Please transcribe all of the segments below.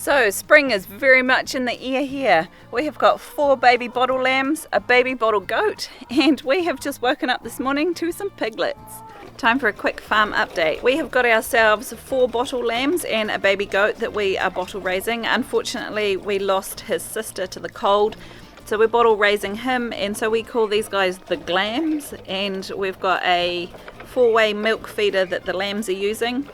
So spring is very much in the air here. We have got 4 baby bottle lambs, a baby bottle goat, and we have just woken up this morning to some piglets. Time for a quick farm update. We have got ourselves 4 bottle lambs and a baby goat that we are bottle raising. Unfortunately, we lost his sister to the cold, so we're bottle raising him, and so we call these guys the glams, and we've got a 4-way milk feeder that the lambs are using.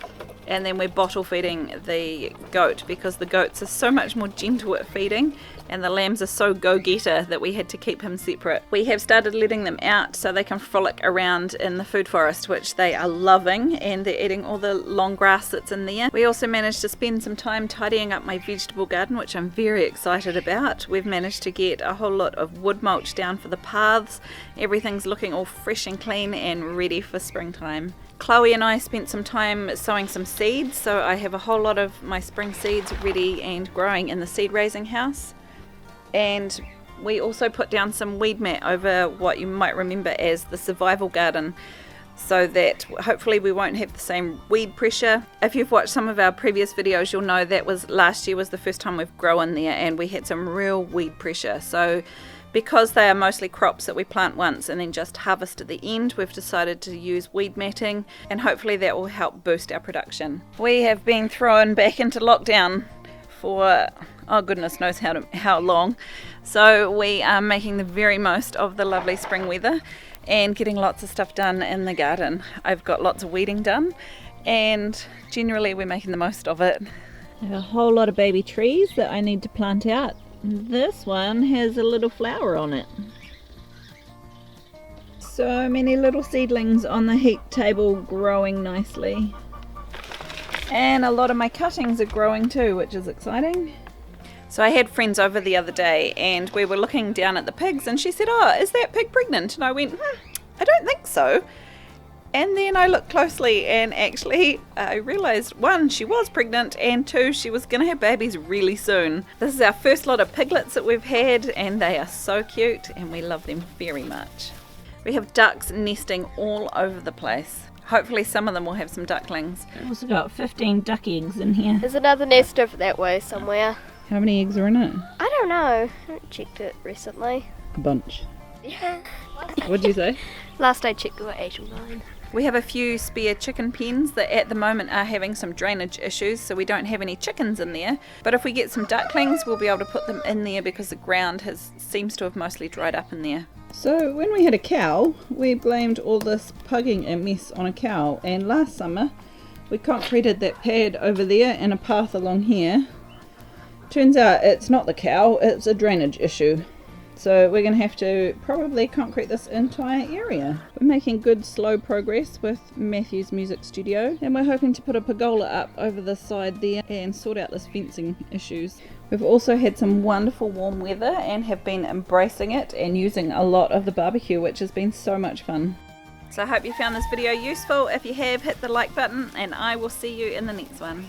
And then we're bottle feeding the goat because the goats are so much more gentle at feeding and the lambs are so go-getter that we had to keep him separate. We have started letting them out so they can frolic around in the food forest, which they are loving, and they're eating all the long grass that's in there. We also managed to spend some time tidying up my vegetable garden, which I'm very excited about. We've managed to get a whole lot of wood mulch down for the paths. Everything's looking all fresh and clean and ready for springtime. Chloe and I spent some time sowing some seeds, so I have a whole lot of my spring seeds ready and growing in the seed raising house. And we also put down some weed mat over what you might remember as the survival garden, so that hopefully we won't have the same weed pressure. If you've watched some of our previous videos, you'll know that was last year was the first time we've grown there and we had some real weed pressure. So because they are mostly crops that we plant once and then just harvest at the end, we've decided to use weed matting, and hopefully that will help boost our production. We have been thrown back into lockdown for oh goodness knows how long, so we are making the very most of the lovely spring weather and getting lots of stuff done in the garden. I've got lots of weeding done and generally we're making the most of it. I have a whole lot of baby trees that I need to plant out. This one has a little flower on it. So many little seedlings on the heat table growing nicely. And a lot of my cuttings are growing too, which is exciting. So I had friends over the other day and we were looking down at the pigs and she said, "Oh, is that pig pregnant?" And I went, I don't think so. And then I looked closely and actually I realised 1, she was pregnant, and 2, she was going to have babies really soon. This is our first lot of piglets that we've had and they are so cute and we love them very much. We have ducks nesting all over the place. Hopefully some of them will have some ducklings. We've also got 15 duck eggs in here. There's another nest over that way somewhere. How many eggs are in it? I don't know. I haven't checked it recently. A bunch. Yeah. What'd you say? Last I checked there were 8 or 9. We have a few spare chicken pens that at the moment are having some drainage issues, so we don't have any chickens in there. But if we get some ducklings, we'll be able to put them in there because the ground seems to have mostly dried up in there. So when we had a cow, we blamed all this pugging and mess on a cow, and last summer we concreted that pad over there and a path along here. Turns out it's not the cow, it's a drainage issue. So we're going to have to probably concrete this entire area. We're making good slow progress with Matthew's music studio, and we're hoping to put a pergola up over the side there and sort out this fencing issues. We've also had some wonderful warm weather and have been embracing it and using a lot of the barbecue, which has been so much fun. So I hope you found this video useful. If you have, hit the like button and I will see you in the next one.